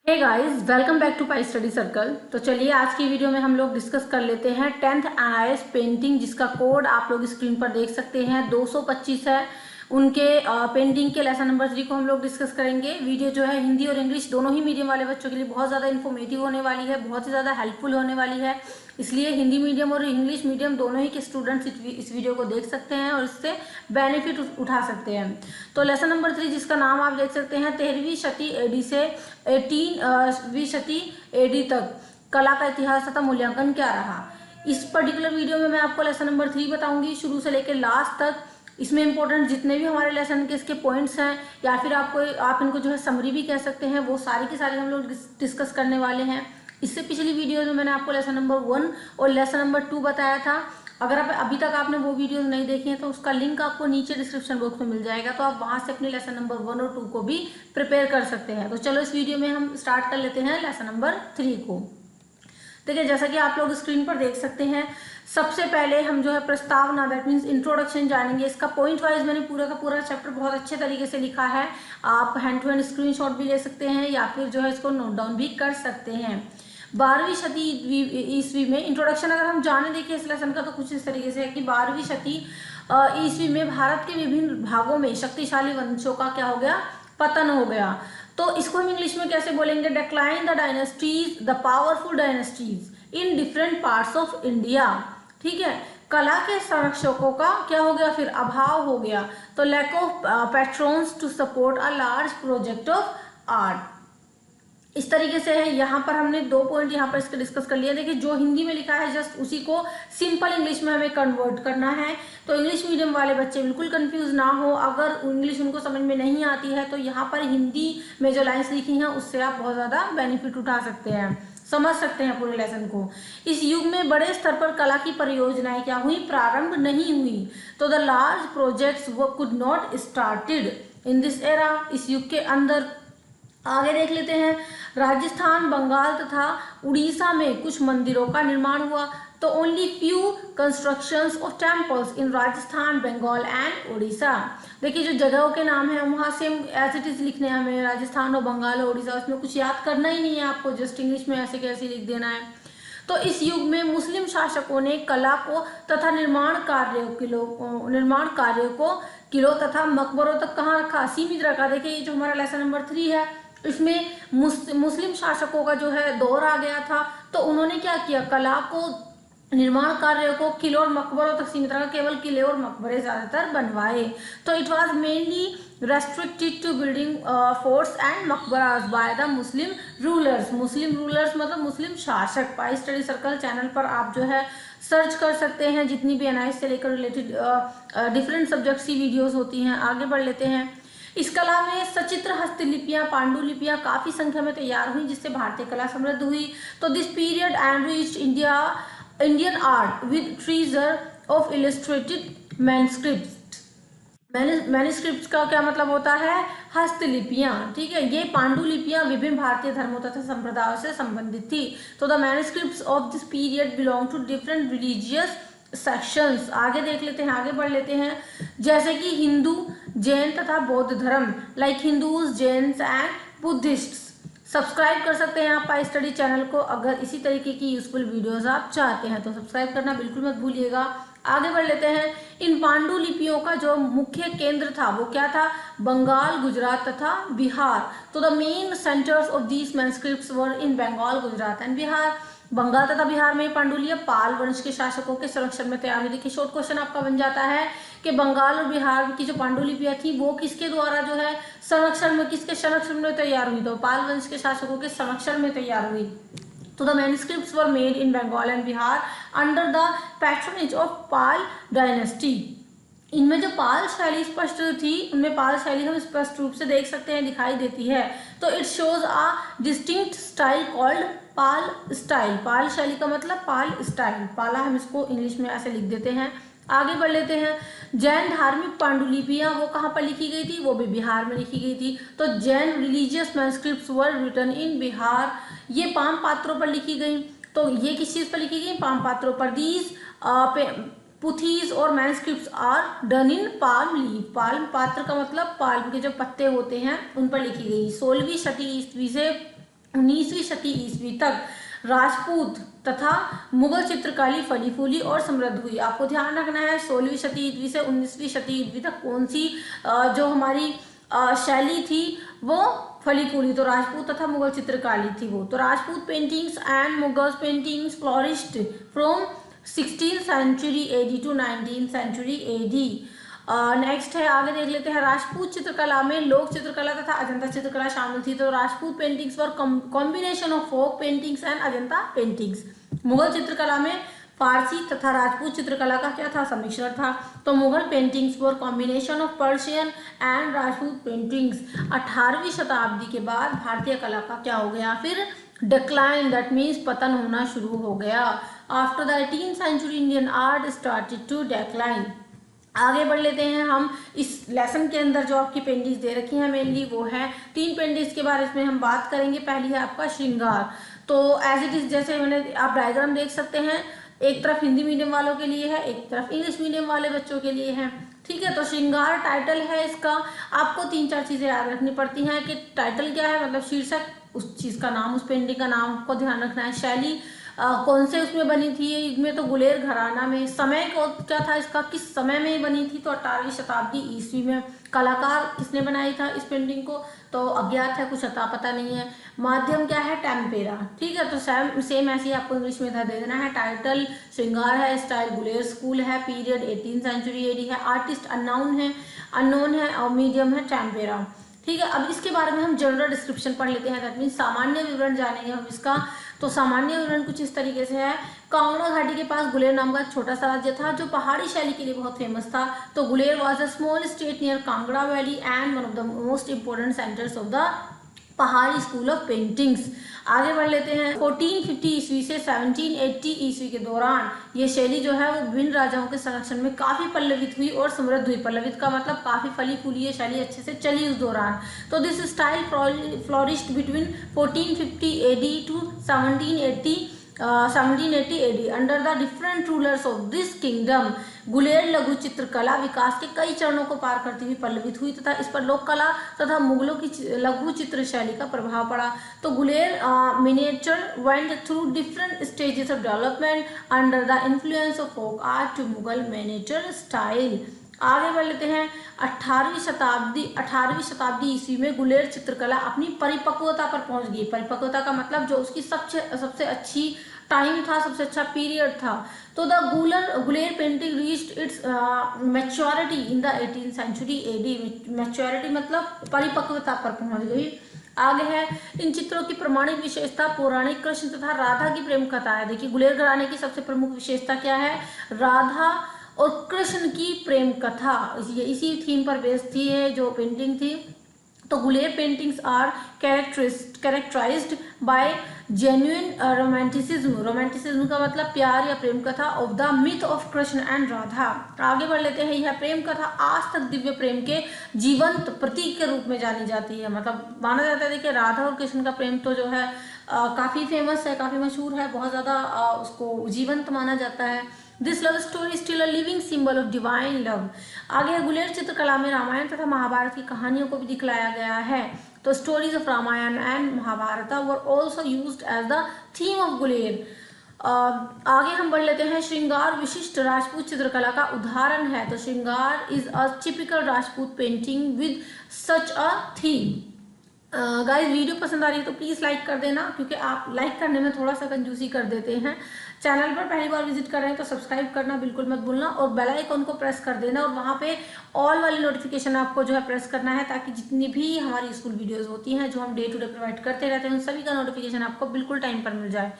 Hey guys, welcome back to Pi Study Circle. तो चलिए आज की वीडियो में हम लोग डिस्कस कर लेते हैं 10th एनआईएस पेंटिंग, जिसका कोड आप लोग स्क्रीन पर देख सकते हैं 225 है। उनके पेंटिंग के लेसन नंबर 3 को हम लोग डिस्कस करेंगे। वीडियो जो है हिंदी और इंग्लिश दोनों ही मीडियम वाले बच्चों के लिए बहुत ज़्यादा इन्फॉर्मेटिव होने वाली है, बहुत ही ज़्यादा हेल्पफुल होने वाली है। इसलिए हिंदी मीडियम और इंग्लिश मीडियम दोनों ही के स्टूडेंट्स इस वीडियो को देख सकते हैं और इससे बेनिफिट उठा सकते हैं। तो लेसन नंबर 3 जिसका नाम आप देख सकते हैं 13वीं शती एडी से 18वीं शती एडी तक कला का इतिहास तथा मूल्यांकन क्या रहा। इस पर्टिकुलर वीडियो में मैं आपको लेसन नंबर 3 बताऊंगी शुरू से लेकर लास्ट तक। इसमें इंपॉर्टेंट जितने भी हमारे लेसन के इसके पॉइंट्स हैं या फिर आप इनको जो है समरी भी कह सकते हैं, वो सारी की सारी हम लोग डिस्कस करने वाले हैं। इससे पिछली वीडियो में मैंने आपको लेसन नंबर 1 और लेसन नंबर 2 बताया था। अगर आप अभी तक आपने वो वीडियोस नहीं देखी हैं तो उसका लिंक आपको नीचे डिस्क्रिप्शन बॉक्स में मिल जाएगा, तो आप वहां से अपने लेसन नंबर 1 और 2 को भी प्रिपेयर कर सकते हैं। तो चलो इस वीडियो में हम स्टार्ट कर लेते हैं लेसन नंबर 3 को। देखिए, जैसा कि आप लोग स्क्रीन पर देख सकते हैं, सबसे पहले हम जो है प्रस्तावना, दैट मीन्स इंट्रोडक्शन जानेंगे। इसका पॉइंट वाइज मैंने पूरा का पूरा चैप्टर बहुत अच्छे तरीके से लिखा है। आप हैंड टू हैंड स्क्रीनशॉट भी ले सकते हैं या फिर जो है इसको नोट डाउन भी कर सकते हैं। 12वीं शती ईस्वी में इंट्रोडक्शन अगर हम जाने देखिए इस लेसन का, तो कुछ इस तरीके से है कि 12वीं शती ईस्वी में भारत के विभिन्न भागों में शक्तिशाली वंशों का क्या हो गया, पतन हो गया। तो इसको हम इंग्लिश में कैसे बोलेंगे, decline the dynasties, the powerful dynasties in different parts of India. ठीक है, कला के संरक्षकों का क्या हो गया, फिर अभाव हो गया। तो lack of patrons to support a large project of art. इस तरीके से है। यहाँ पर हमने 2 पॉइंट यहाँ पर इसके डिस्कस कर लिया। देखिए, जो हिंदी में लिखा है जस्ट उसी को सिंपल इंग्लिश में हमें कन्वर्ट करना है। तो इंग्लिश मीडियम वाले बच्चे बिल्कुल कंफ्यूज ना हो। अगर इंग्लिश उनको समझ में नहीं आती है तो यहाँ पर हिंदी में जो लाइन्स लिखी हैं उससे आप बहुत ज़्यादा बेनिफिट उठा सकते हैं, समझ सकते हैं पूरे लेसन को। इस युग में बड़े स्तर पर कला की परियोजनाएं क्या हुई, प्रारंभ नहीं हुई। तो द लार्ज प्रोजेक्ट्स वो could not started in this era. इस युग के अंदर आगे देख लेते हैं, राजस्थान, बंगाल तथा उड़ीसा में कुछ मंदिरों का निर्माण हुआ। तो only few constructions of temples in Rajasthan, Bengal and Orissa. देखिए, जो जगहों के नाम है वहाँ से एज इट इज लिखने हैं हमें, राजस्थान और बंगाल और उड़ीसा। उसमें कुछ याद करना ही नहीं है आपको, जस्ट इंग्लिश में ऐसे कैसे लिख देना है। तो इस युग में मुस्लिम शासकों ने कला को तथा निर्माण कार्यों को किलों तथा मकबरों तक कहाँ रखा, सीमित रखा। देखिए, ये जो हमारा लेसन नंबर 3 है इसमें मुस्लिम शासकों का जो है दौर आ गया था। तो उन्होंने क्या किया, कला को, निर्माण कार्यों को किलों और मकबरों तक सीमित रखा, केवल किले और मकबरे ज्यादातर बनवाए। तो it was mainly restricted to building forts and मकबरास by the Muslim rulers. Muslim rulers मतलब मुस्लिम शासक। पाई स्टडी सर्कल चैनल पर आप जो है सर्च कर सकते हैं, जितनी भी एनआईएस से लेकर रिलेटेड डिफरेंट सब्जेक्ट्स की वीडियोस होती हैं। आगे बढ़ लेते हैं। इस कला में सचित्र हस्तलिपियां, पांडुलिपियां काफी संख्या में तैयार हुई, जिससे भारतीय कला समृद्ध हुई। तो this period enriched Indian art with treasure of illustrated manuscripts. Manuscripts का क्या मतलब होता है, हस्तलिपियां। ठीक है, ये पांडुलिपियां विभिन्न भारतीय धर्मों तथा संप्रदायों से संबंधित थी। तो the manuscripts of this period belong to different religious sections. आगे देख लेते हैं, आगे बढ़ लेते हैं। जैसे कि हिंदू, जैन तथा बौद्ध धर्म, like Hindus, Jains and Buddhists. Subscribe कर सकते हैं आप पाई स्टडी चैनल को। अगर इसी तरीके की यूजफुल वीडियोस आप चाहते हैं तो सब्सक्राइब करना बिल्कुल मत भूलिएगा। आगे बढ़ लेते हैं। इन पांडुलिपियों का जो मुख्य केंद्र था वो क्या था, बंगाल, गुजरात तथा बिहार। तो the main centres of these manuscripts were in Bengal, Gujarat and Bihar. Bengal तथा बिहार में पांडुलियां पाल वंश के शासकों के संरक्षण में तैयार हुई। देखिए, शॉर्ट क्वेश्चन आपका बन जाता है कि बंगाल और बिहार की जो पांडुलिपियां थी वो किसके द्वारा जो है संरक्षण में, किसके संरक्षण में तैयार हुई, तो पाल वंश के शासकों के संरक्षण में तैयार हुई। तो the manuscripts were made in Bengal and Bihar under the patronage of Pala dynasty. इनमें जो पाल शैली स्पष्ट थी, उनमें पाल शैली हम स्पष्ट रूप से देख सकते हैं, दिखाई देती है। तो it shows a distinct style called Pal style. Pal शैली का मतलब पाल स्टाइल, पाला हम इसको इंग्लिश में ऐसे लिख देते हैं। आगे बढ़ लेते हैं। जैन धार्मिक पांडुलिपियां वो कहाँ पर लिखी गई थी, वो भी बिहार में लिखी गई थी। तो Jain religious manuscripts were written in Bihar. ये पाम पात्रों पर लिखी गई। तो ये किस चीज पर लिखी गई, पाम पात्रों पर। दीज पुथीज और manuscripts are done in palm leaf. Palm पात्र का मतलब पाल्म के जो पत्ते होते हैं उन पर लिखी गई। 16वीं शती ईस्वी से 19वीं शती ईस्वी तक राजपूत तथा मुगल चित्रकला फली फूली और समृद्ध हुई। आपको ध्यान रखना है 16वीं शती ईस्वी से 19वीं शती ईस्वी तक कौन सी जो हमारी शैली थी वो फली फूली, तो राजपूत तथा मुगल चित्रकारी थी वो। तो Rajput paintings and Mughal paintings flourished from 16th century AD to 19th century AD. Next है, आगे देख लेते हैं। राजपूत चित्रकला में लोक चित्रकला तथा अजंता चित्रकला शामिल थी। तो Rajput paintings were combination of folk paintings and Ajanta paintings. Mughal चित्रकला में फारसी तथा राजपूत चित्रकला का क्या था, सम्मिश्रण था। तो Mughal paintings were combination of Persian and Rajput paintings. 18वीं शताब्दी के बाद भारतीय कला का क्या हो गया, फिर डिक्लाइन, दैट मीन्स पतन होना शुरू हो गया। After the 18th century Indian art started to decline. आगे बढ़ लेते हैं हम। इस लेसन के अंदर जो आपकी पेंटिंग्स दे रखी हैं मेनली वो है 3 पेंटिंग्स के बारे में हम बात करेंगे। पहली है आपका श्रृंगार। तो एज इट इज जैसे मैंने आप डायग्राम देख सकते हैं, एक तरफ हिंदी मीडियम वालों के लिए है, एक तरफ इंग्लिश मीडियम वाले बच्चों के लिए है। ठीक है, तो श्रृंगार टाइटल है इसका। आपको 3-4 चीजें याद रखनी पड़ती हैं कि टाइटल क्या है, मतलब शीर्षक, उस चीज का नाम, उस पेंटिंग का नाम को ध्यान रखना है। शैली कौन से उसमें बनी थी, इसमें तो गुलेर घराना में। समय को क्या था इसका, किस समय में बनी थी, तो 18वीं शताब्दी ईस्वी में। कलाकार किसने बनाई था इस पेंटिंग को, तो अज्ञात है, कुछ अता पता नहीं है। माध्यम क्या है, टेम्पेरा। ठीक है, तो सेम ऐसे ही आपको इंग्लिश में दे देना है। टाइटल श्रृंगार है, स्टाइल गुलेर स्कूल है, पीरियड 18th सेंचुरी एडी है, आर्टिस्ट अननोन है और मीडियम है टेम्पेरा। ठीक है, अब इसके बारे में हम जनरल डिस्क्रिप्शन पढ़ लेते हैं, दैट मीन्स सामान्य विवरण जानेंगे हम इसका। तो सामान्य विवरण कुछ इस तरीके से है। कांगड़ा घाटी के पास गुलेर नाम का छोटा सा राज्य था जो पहाड़ी शैली के लिए बहुत फेमस था। तो Guler was a small state near Kangra valley and one of the most important centres of the पहाड़ी स्कूल ऑफ पेंटिंग्स। आगे बढ़ लेते हैं। 1450 ईस्वी से 1780 ईस्वी के दौरान ये शैली जो है वो विभिन्न राजाओं के संरक्षण में काफी पल्लवित हुई और समृद्ध हुई। पल्लवित का मतलब काफी फली फूली ये शैली अच्छे से चली उस दौरान। तो this style flourished between 1450 AD to 1780 AD under the different rulers of this kingdom. Guler लघु चित्रकला विकास के कई चरणों को पार करती हुई पल्लवित हुई तथा इस पर लोक कला तथा मुगलों की लघु चित्र शैली का प्रभाव पड़ा। तो Guler miniature went through different stages of development under the influence of folk art to Mughal miniature style. आगे बढ़ लेते हैं। 18वीं शताब्दी ईस्वी में गुलेर चित्रकला अपनी परिपक्वता पर पहुंच गई। परिपक्वता का मतलब जो उसकी सबसे अच्छी टाइम था, सबसे अच्छा पीरियड था। तो the Guler painting reached its maturity in the 18th century AD. Maturity मतलब परिपक्वता पर पहुंच गई। आगे है, इन चित्रों की प्रमाणिक विशेषता पौराणिक कृष्ण तथा राधा की प्रेम कथा है। देखिए गुलेर घराने की सबसे प्रमुख विशेषता क्या है, राधा और कृष्ण की प्रेम कथा, ये इसी थीम पर बेस्ड थी ये जो पेंटिंग थी। तो Guler paintings are characterised by genuine romanticism. Romanticism का मतलब प्यार या प्रेम कथा of the myth of Krishna and Radha. आगे बढ़ लेते हैं। यह प्रेम कथा आज तक दिव्य प्रेम के जीवंत प्रतीक के रूप में जानी जाती है। मतलब माना जाता है, देखिए राधा और कृष्ण का प्रेम तो जो है काफी फेमस है, काफी मशहूर है, बहुत ज्यादा उसको जीवंत माना जाता है। This love story still a living symbol of divine love. आगे गुलेर चित्रकला में रामायण तथा महाभारत की कहानियों को भी दिखलाया गया है। तो stories of Ramayana and Mahabharata were also used as the theme of Guler. आगे हम बढ़ लेते हैं। श्रृंगार विशिष्ट राजपूत चित्रकला का उदाहरण है। तो श्रृंगार is a typical Rajput painting with such a theme. Guys video पसंद आ रही है तो प्लीज़ लाइक कर देना, क्योंकि आप लाइक करने में थोड़ा सा कंजूसी कर देते हैं। चैनल पर पहली बार विजिट कर रहे हैं तो सब्सक्राइब करना बिल्कुल मत भूलना और बेल आइकन को प्रेस कर देना और वहाँ पे ऑल वाली नोटिफिकेशन आपको जो है प्रेस करना है, ताकि जितनी भी हमारी स्कूल वीडियोज़ होती हैं जो हम डे टू डे प्रोवाइड करते रहते हैं उन सभी का नोटिफिकेशन आपको बिल्कुल टाइम पर मिल जाए।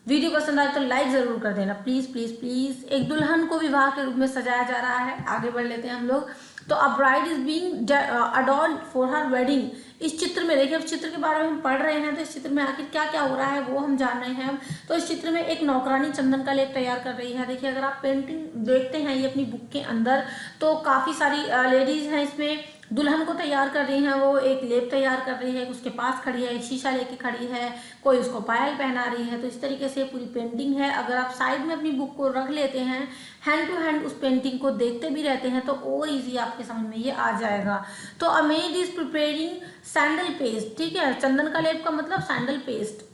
वीडियो पसंद आए तो लाइक जरूर कर देना, प्लीज़ प्लीज़ प्लीज़। एक दुल्हन को विवाह के रूप में सजाया जा रहा है। आगे बढ़ लेते हैं हम लोग। तो a bride is being adorned for her wedding. इस चित्र में देखिए, इस चित्र के बारे में हम पढ़ रहे हैं तो इस चित्र में आखिर क्या क्या हो रहा है वो हम जान रहे हैं। तो इस चित्र में एक नौकरानी चंदन का लेप तैयार कर रही है। देखिए अगर आप पेंटिंग देखते हैं ये अपनी बुक के अंदर तो काफ़ी सारी लेडीज़ हैं इसमें, दुल्हन को तैयार कर रही हैं। वो एक लेप तैयार कर रही है, उसके पास खड़ी है, एक शीशा लेके खड़ी है, कोई उसको पायल पहना रही है। तो इस तरीके से पूरी पेंटिंग है। अगर आप साइड में अपनी बुक को रख लेते हैं, हैंड टू हैंड उस पेंटिंग को देखते भी रहते हैं तो और इजी आपके समझ में ये आ जाएगा। तो a maid is preparing sandal paste, ठीक है, चंदन का लेप का मतलब सैंडल पेस्ट।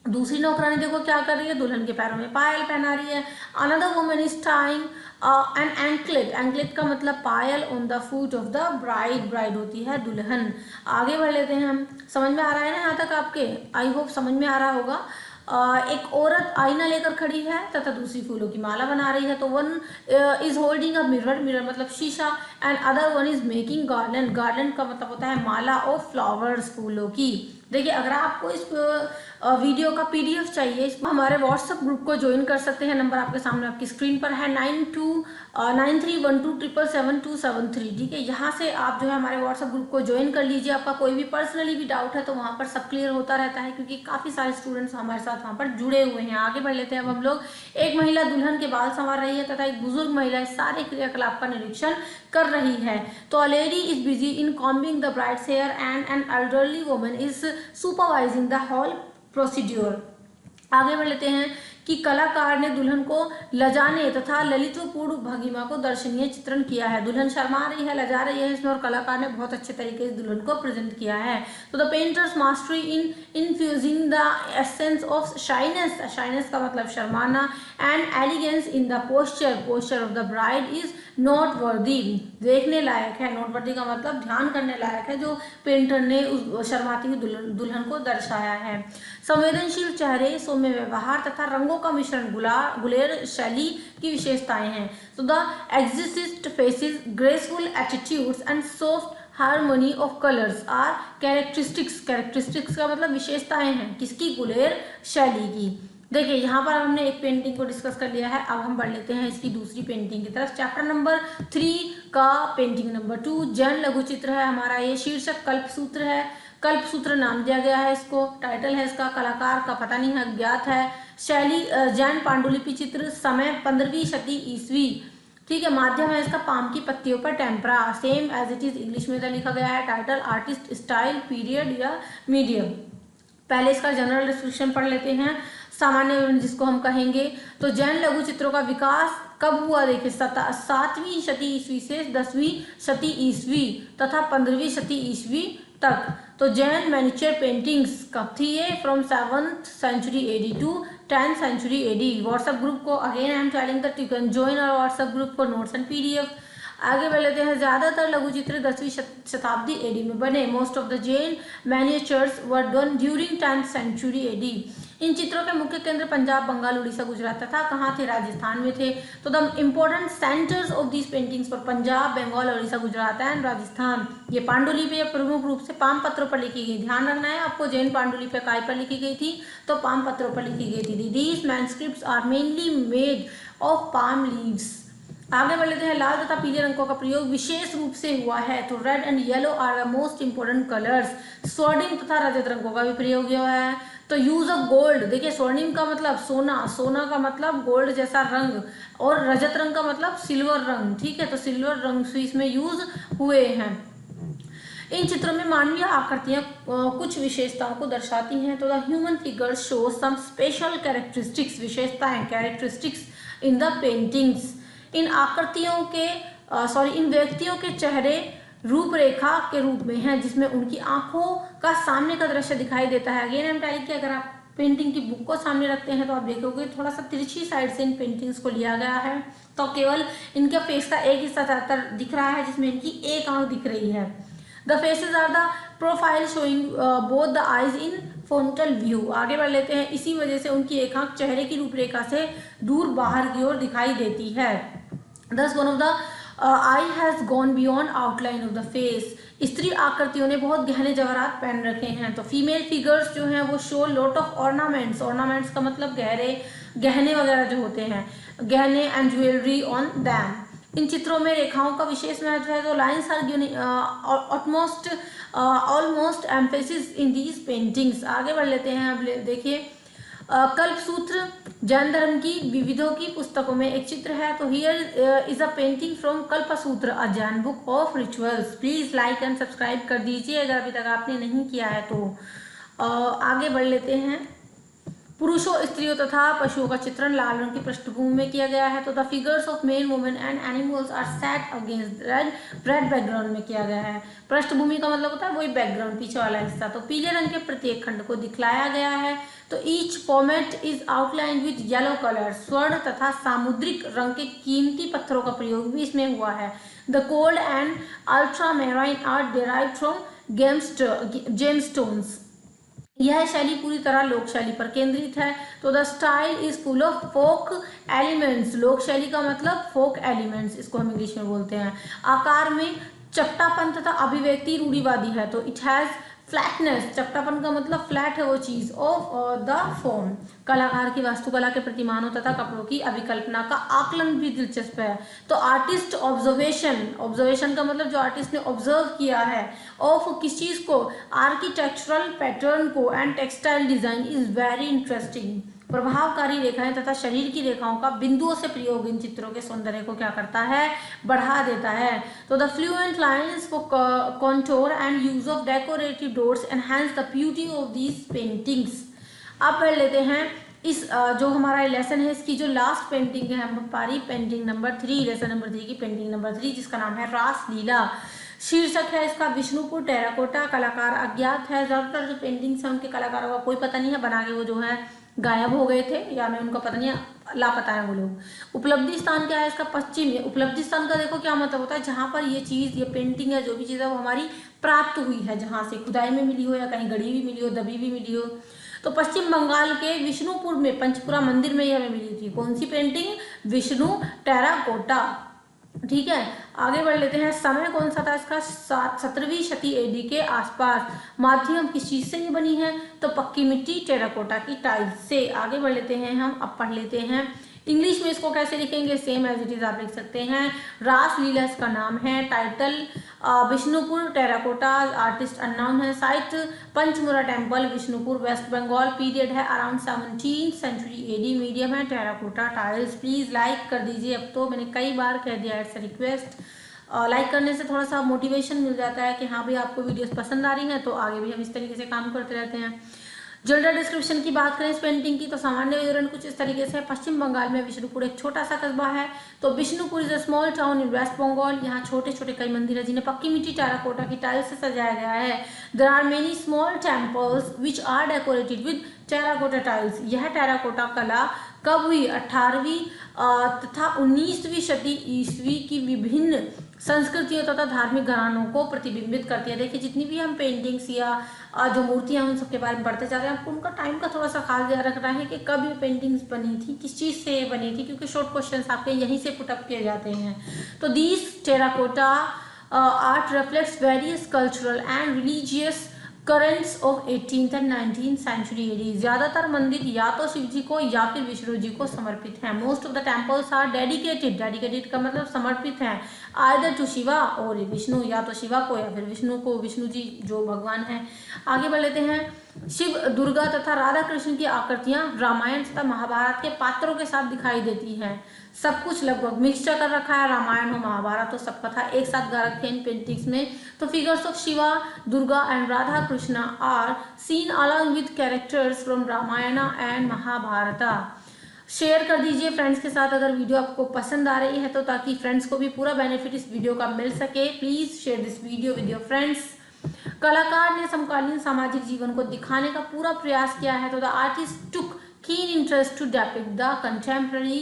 दूसरी नौकरानी देखो क्या कर रही है, दुल्हन के पैरों में पायल पहना रही है। Another woman is tying an anklet, anklet का मतलब पायल on the foot of the bride, bride होती है दुल्हन। आगे बढ़ लेते हैं हम, समझ में आ रहा है ना यहाँ तक आपके, आई होप समझ में आ रहा होगा। एक औरत आईना लेकर खड़ी है तथा दूसरी फूलों की माला बना रही है। तो one is holding a mirror, mirror मतलब शीशा, and other one is making garland, garland का मतलब होता है माला ऑफ फ्लावर्स, फूलों की। देखिए अगर आपको इस वीडियो का पीडीएफ चाहिए, इसको हमारे व्हाट्सएप ग्रुप को ज्वाइन कर सकते हैं। नंबर आपके सामने आपकी स्क्रीन पर है 929312777273, ठीक है। यहाँ से आप जो है हमारे व्हाट्सएप ग्रुप को ज्वाइन कर लीजिए। आपका कोई भी पर्सनली भी डाउट है तो वहाँ पर सब क्लियर होता रहता है, क्योंकि काफ़ी सारे स्टूडेंट्स हमारे साथ वहाँ पर जुड़े हुए हैं। आगे बढ़ लेते हैं अब हम लोग। एक महिला दुल्हन के बाल संवार रही है तथा एक बुजुर्ग महिला इस सारे क्रियाकलाप का निरीक्षण कर रही है। तो a lady is busy in combing the bride's hair and an elderly woman is supervising the whole procedure. आगे बढ़ लेते हैं कि कलाकार ने दुल्हन को लजाने तथा ललितपूर्ण भंगिमा को दर्शनीय चित्रण किया है। दुल्हन शर्मा रही है, लजा रही है इसमें, और कलाकार ने बहुत अच्छे तरीके से दुल्हन को प्रेजेंट किया है। तो the painter's mastery in infusing the essence of shyness, shyness का मतलब शर्माना, and elegance in the posture, posture of the bride is noteworthy, देखने लायक है। नोट वर्दी का मतलब ध्यान करने लायक है, जो पेंटर ने उस शर्माती हुई दुल्हन को दर्शाया है। संवेदनशील चेहरे, सौम्य व्यवहार तथा रंगों का मिश्रण गुलेर शैली की विशेषताएं हैं। तो the exist faces, graceful attitudes and soft harmony of colours are characteristics, characteristics का मतलब विशेषताएं हैं किसकी, गुलेर शैली की। देखिए यहाँ पर हमने एक पेंटिंग को डिस्कस कर लिया है, अब हम बढ़ लेते हैं इसकी दूसरी पेंटिंग की तरफ। चैप्टर नंबर 3 का पेंटिंग नंबर 2 जैन लघु चित्र है हमारा। ये शीर्षक कल्पसूत्र है, कल्पसूत्र नाम दिया गया है इसको, टाइटल है इसका, कलाकार का पता नहीं है, ज्ञात है। शैली जैन पांडुलिपि चित्र, समय 15वीं शती ईस्वी, ठीक है। माध्यम है इसका पाम की पत्तियों पर tempera, same as it is English में लिखा गया है। टाइटल आर्टिस्ट, स्टाइल, पीरियड या मीडियम। पहले इसका जनरल डिस्क्रिप्शन पढ़ लेते हैं, सामान्य विवरण जिसको हम कहेंगे। तो जैन लघु चित्रों का विकास कब हुआ, देखिए 7वीं शती ईस्वी से 10वीं शती ईस्वी तथा 15वीं शती ईस्वी तक। तो जैन मैनिचर पेंटिंग्स कब थी ये, from 7th century AD to 10th century AD। WhatsApp group को again I am telling that you can join our WhatsApp group for notes and PDF. आगे बढ़ लेते हैं। ज्यादातर लघु चित्र 10वीं शताब्दी एडी में बने। Most of the Jain miniatures were done during 10th century AD। इन चित्रों के मुख्य केंद्र पंजाब, बंगाल, उड़ीसा, गुजरात तथा कहाँ थे, राजस्थान में थे। तो the important centres of these paintings for Punjab, Bengal, Orissa, Gujarat and Rajasthan. ये पांडुलिपि प्रमुख रूप से पाम पत्रों पर लिखी गई। ध्यान रखना है आपको, जैन पांडुलिपि काय पर लिखी गई थी, तो पाम पत्रों पर लिखी गई थी। These manuscripts are mainly made of palm leaves. आगे बढ़ लेते हैं। लाल तथा पीले रंगों का प्रयोग विशेष रूप से हुआ है। तो red and yellow are the most important colours. स्वर्णिम तथा रजत रंगों का भी प्रयोग हुआ है। तो यूज ऑफ गोल्ड, देखिए स्वर्णिम का मतलब सोना, सोना का मतलब गोल्ड जैसा रंग, और रजत रंग का मतलब सिल्वर रंग, ठीक है। तो सिल्वर रंग से इसमें यूज हुए हैं। इन चित्रों में मानवीय आकृतियां कुछ विशेषताओं को दर्शाती हैं। तो the human figure show some special characteristics, विशेषताएं, कैरेक्टरिस्टिक्स इन द पेंटिंग्स। इन आकृतियों के इन व्यक्तियों के चेहरे रूपरेखा के रूप में हैं, जिसमें उनकी आंखों का सामने का दृश्य दिखाई देता है। अगेन हम टाइप किया, अगर आप पेंटिंग की बुक को सामने रखते हैं तो आप देखोगे थोड़ा सा तिरछी साइड से इन पेंटिंग्स को लिया गया है। तो केवल इनका फेस का एक हिस्सा ज्यादातर दिख रहा है, जिसमें इनकी एक आंख दिख रही है। The faces are the profile showing both the eyes in frontal view. आगे बढ़ लेते हैं। इसी वजह से उनकी एक आंख चेहरे की रूपरेखा से दूर बाहर की ओर दिखाई देती है। Thus one of the eye has gone beyond outline of the face। स्त्री आकृतियों ने बहुत गहने जवाहरात पहन रखे हैं। तो फीमेल फिगर्स जो हैं वो show lot of ornaments, ornaments का मतलब गहने वगैरह जो होते हैं, गहने एंड ज्वेलरी ऑन दैम। इन चित्रों में रेखाओं का विशेष महत्व है। तो lines are almost emphasis in these paintings. आगे बढ़ लेते हैं। अब देखिए कल्पसूत्र जैन धर्म की विविधों की पुस्तकों में एक चित्र है। तो here is a painting from Kalpasutra, a Jain book of rituals. Please like and subscribe कर दीजिए अगर अभी तक आपने नहीं किया है तो। आगे बढ़ लेते हैं। पुरुषों, स्त्रियों तथा पशुओं का चित्रण लाल रंग की पृष्ठभूमि में किया गया है। तो the figures of men, women and animals are set against red background में किया गया है। पृष्ठभूमि का मतलब होता है वही बैकग्राउंड, पीछे वाला हिस्सा। तो पीले रंग के प्रत्येक खंड को दिखलाया गया है। तो each pomade is outline with yellow colour. स्वर्ण तथा सामुद्रिक रंग के कीमती पत्थरों का प्रयोग भी इसमें हुआ है। The gold and ultramarine are derived from gemstones. यह शैली पूरी तरह लोक शैली पर केंद्रित है। तो the style is full of folk elements. लोक शैली का मतलब फोक एलिमेंट्स, इसको हम इंग्लिश में बोलते हैं। आकार में चपटापन तथा अभिव्यक्ति रूढ़िवादी है। तो इट हैज फ्लैटनेस, चपटापन का मतलब फ्लैट है वो चीज, ऑफ द फॉर्म। कलाकार की वास्तुकला के प्रतिमानों तथा कपड़ों की अभिकल्पना का आकलन भी दिलचस्प है। तो आर्टिस्ट ऑब्जर्वेशन, ऑब्जर्वेशन का मतलब जो आर्टिस्ट ने ऑब्जर्व किया है ऑफ किस चीज को, आर्किटेक्चरल पैटर्न को and textile design is very interesting. प्रभावकारी रेखाएं तथा शरीर की रेखाओं का बिंदुओं से प्रयोग इन चित्रों के सौंदर्य को क्या करता है, बढ़ा देता है। तो the fluent lines for contour and use of decorative dots enhance the beauty of these paintings. अब पढ़ लेते हैं इस जो हमारा लेसन है, इसकी जो लास्ट पेंटिंग है हमारी पेंटिंग नंबर 3, लेसन नंबर 3 की पेंटिंग नंबर 3, जिसका नाम है रास लीला। शीर्षक है इसका विष्णुपुर टेराकोटा। कलाकार अज्ञात है। ज्यादातर जो पेंटिंग्स है उनके कलाकारों का कोई पता नहीं है, बना के वो जो है गायब हो गए थे या मैं उनका पता नहीं है, लापता है वो लोग। उपलब्धि स्थान क्या है इसका, पश्चिम में। उपलब्धि स्थान का देखो क्या मतलब होता है, जहाँ पर ये चीज, ये पेंटिंग है, जो भी चीज है वो हमारी प्राप्त हुई है, जहाँ से खुदाई में मिली हो या कहीं गढ़ी हुई मिली हो, दबी हुई मिली हो। तो पश्चिम बंगाल के विष्णुपुर में पंचपुरा मंदिर में ये हमें मिली थी। कौन सी पेंटिंग, विष्णु टेराकोटा। ठीक है, आगे बढ़ लेते हैं। समय कौन सा था इसका, 17वीं शती एडी के आसपास। माध्यम किस चीज से ये बनी है, तो पक्की मिट्टी टेराकोटा की टाइल्स से। आगे बढ़ लेते हैं हम, अब पढ़ लेते हैं इंग्लिश में इसको कैसे लिखेंगे, सेम एज इट इज आप लिख सकते हैं। रास लीला इसका नाम है। Title Vishnupur terracotta, artist unknown है। Site Panchmura temple, Vishnupur, West Bengal. Period है around 17th century AD. Medium है टेराकोटा टाइल्स। प्लीज लाइक कर दीजिए, अब तो मैंने कई बार कह दिया, इट्स रिक्वेस्ट। लाइक करने से थोड़ा सा मोटिवेशन मिल जाता है कि हाँ भाई आपको वीडियोस पसंद आ रही हैं, तो आगे भी हम इस तरीके से काम करते रहते हैं। जनरल डिस्क्रिप्शन की बात करें इस पेंटिंग की, तो सामान्य विवरण कुछ इस तरीके से है। पश्चिम बंगाल में विष्णुपुर एक छोटा सा कस्बा है। तो Vishnupur is a small town in West Bengal. यहाँ छोटे छोटे कई मंदिर है जिन्हें पक्की मिट्टी टेराकोटा की टाइल्स से सजाया गया है। There are many small temples which are decorated with terracotta tiles. यह टेराकोटा कला कब हुई, 18वीं तथा 19वीं शती ईस्वी की विभिन्न संस्कृतियों तथा धार्मिक घरानों को प्रतिबिंबित करती है। देखिए जितनी भी हम पेंटिंग्स या जो मूर्तियां उन सबके बारे में पढ़ते जा रहे हैं, आपको उनका टाइम का थोड़ा सा खास ध्यान रखना है कि कब ये पेंटिंग्स बनी थी, किस चीज़ से ये बनी थी, क्योंकि शॉर्ट क्वेश्चंस आपके यहीं से पुटअप किए जाते हैं। तो these terracotta art reflects various cultural and religious currents of 18th and 19th century AD. ज्यादातर मंदिर या तो शिव जी को या फिर विष्णु जी को समर्पित हैं। Most of the temples are dedicated, dedicated का मतलब समर्पित हैं, आइदर टू शिवा और विष्णु, या तो शिवा को या फिर विष्णु को, विष्णु जी जो भगवान है। आगे बढ़ लेते हैं। शिव, दुर्गा तथा राधा कृष्ण की आकृतियां रामायण तथा महाभारत के पात्रों के साथ दिखाई देती हैं। सब कुछ लगभग मिक्सचर कर रखा है, रामायण और महाभारत तो सब कथा एक साथ गा रखे हैं इन पेंटिंग्स में। तो figures of Shiva, Durga and Radha Krishna are seen along with characters from Ramayana and Mahabharata. Share कर दीजिए फ्रेंड्स के साथ अगर वीडियो आपको पसंद आ रही है तो, ताकि फ्रेंड्स को भी पूरा बेनिफिट इस वीडियो का मिल सके। Please share this video with your friends. कलाकार ने समकालीन सामाजिक जीवन को दिखाने का पूरा प्रयास किया है। तो the artist took keen interest to depict the contemporary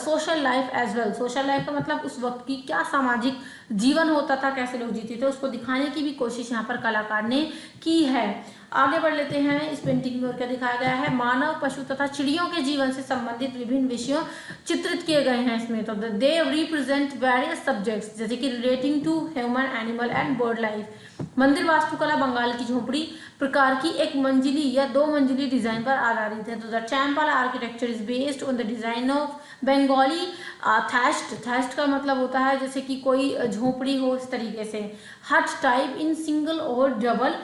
social life as well। Social life का मतलब उस वक्त की क्या सामाजिक जीवन होता था, कैसे लोग जीते थे, उसको दिखाने की भी कोशिश यहाँ पर कलाकार ने की है। आगे बढ़ लेते हैं। इस पेंटिंग में और क्या दिखाया गया है, मानव, पशु तथा चिड़ियों के जीवन से संबंधित विभिन्न विषयों चित्रित किए गए हैं इसमें। तो दे रिप्रेजेंट वेरियस सब्जेक्ट्स, जैसे कि relating to human, animal and bird life. मंदिर वास्तुकला बंगाल की झोपड़ी प्रकार की एक मंजिली या दो मंजिली डिजाइन पर आधारित है। तो the temple architecture is based on the design of Bengali thatch. Thatch का मतलब होता है जैसे कि कोई झोपड़ी हो इस तरीके से। हट टाइप इन सिंगल और डबल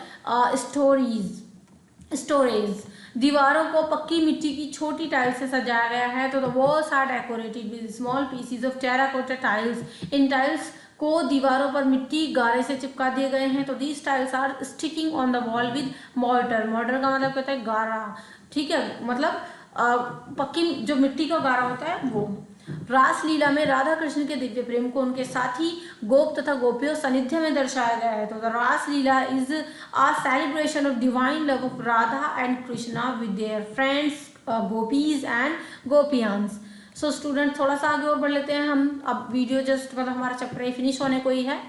स्टोरेज। दीवारों को पक्की मिट्टी की छोटी टाइल्स से सजाया गया है। तो the walls are decorated with small pieces of terracotta tiles. इन टाइल्स को दीवारों पर मिट्टी गारे से चिपका दिए गए हैं। तो these tiles are sticking on the wall with mortar. Mortar का मतलब कहता है गारा। ठीक है, मतलब पक्की जो मिट्टी का गारा होता है वो। रासलीला में राधा कृष्ण के दिव्य प्रेम को उनके साथी गोप तथा गोपियों सानिध्य में दर्शाया गया है। तो the Rasleela is a celebration of divine love of Radha and Krishna with their friends gopis and गोपियान्स। सो स्टूडेंट थोड़ा सा आगे और बढ़ लेते हैं हम। अब वीडियो जस्ट मतलब हमारा चैप्टर फिनिश होने को ही है।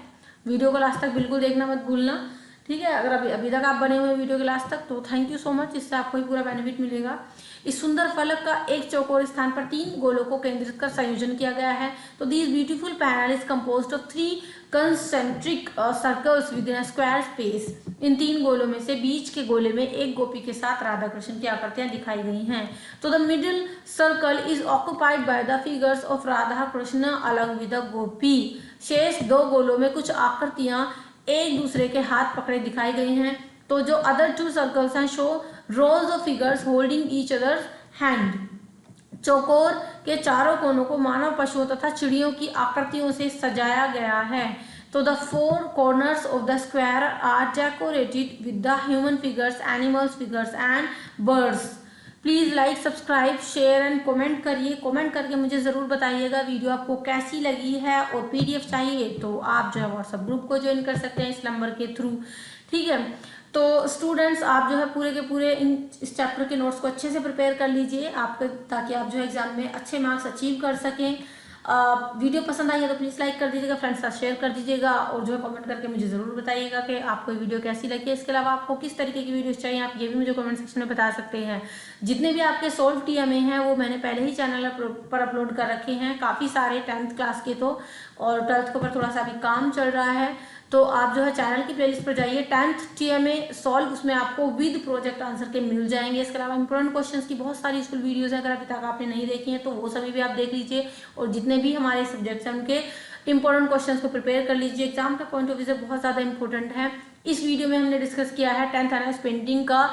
वीडियो को लास्ट तक बिल्कुल देखना मत भूलना, ठीक है। अगर अभी तक आप बने हुए वीडियो के लास्ट तक तो थैंक यू सो मच, इससे आपको ही पूरा बेनिफिट मिलेगा। इस सुंदर फलक का एक चौकोर स्थान पर 3 गोलों को केंद्रित कर संयोजन किया गया है। तो this beautiful panel is composed of 3 concentric circles within a square space. In 3 गोलों में से बीच के गोले में एक गोपी के साथ राधा कृष्ण की आकृतियां दिखाई गई हैं। तो the middle circle is occupied by the figures of Radha Krishna along with the gopi. शेष 2 गोलों में कुछ आकृतियां एक दूसरे के हाथ पकड़े दिखाई गई हैं। तो जो अदर 2 सर्कल्स हैं show rose of figures holding each others hand. चौकोर के चारों कोनों को मानव पशुओं तथा चिड़ियों की आकृतियों से सजाया गया है। तो the 4 corners of the square are decorated with the human figures, animals figures and birds. Please like, subscribe, share and comment करिए। कमेंट करके मुझे ज़रूर बताइएगा वीडियो आपको कैसी लगी है। और पीडीएफ चाहिए तो आप जो है व्हाट्सएप ग्रुप को ज्वाइन कर सकते हैं इस नंबर के थ्रू, ठीक है। तो स्टूडेंट्स आप जो है पूरे के पूरे इस चैप्टर के नोट्स को अच्छे से प्रिपेयर कर लीजिए आपके, ताकि आप जो है एग्जाम में अच्छे मार्क्स अचीव कर सकें। वीडियो पसंद आई है तो प्लीज़ लाइक कर दीजिएगा, फ्रेंड्स के साथ शेयर कर दीजिएगा और जो है कमेंट करके मुझे ज़रूर बताइएगा कि आपको वीडियो कैसी लगी है। इसके अलावा आपको किस तरीके की वीडियोस चाहिए आप ये भी मुझे कमेंट सेक्शन में बता सकते हैं। जितने भी आपके सॉल्व टीएमए हैं वो मैंने पहले ही चैनल पर अपलोड कर रखे हैं, काफ़ी सारे 10th क्लास के तो, और 12th के ऊपर थोड़ा सा अभी काम चल रहा है। तो आप जो है चैनल की प्लेलिस्ट पर जाइए, 10th टीएमए सॉल्व, उसमें आपको विद प्रोजेक्ट आंसर के मिल जाएंगे। इसके अलावा इंपॉर्टेंट क्वेश्चंस की बहुत सारी यूजफुल वीडियोस हैं, अगर अभी तक आपने नहीं देखी हैं तो वो सभी भी आप देख लीजिए। और जितने भी हमारे सब्जेक्ट्स हैं उनके इंपॉर्टेंट क्वेश्चंस को प्रिपेयर कर लीजिए, एग्जाम का पॉइंट ऑफ व्यू से बहुत ज़्यादा इंपॉर्टेंट है। इस वीडियो में हमने डिस्कस किया है 10th एनएस पेंटिंग का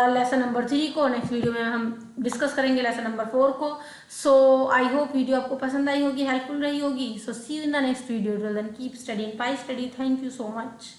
लेसन नंबर 3 को। नेक्स्ट वीडियो में हम डिस्कस करेंगे लेसन नंबर 4 को। सो आई होप वीडियो आपको पसंद आई होगी, हेल्पफुल रही होगी। So see you in the next video. Till then keep studying, bye study, thank you so much.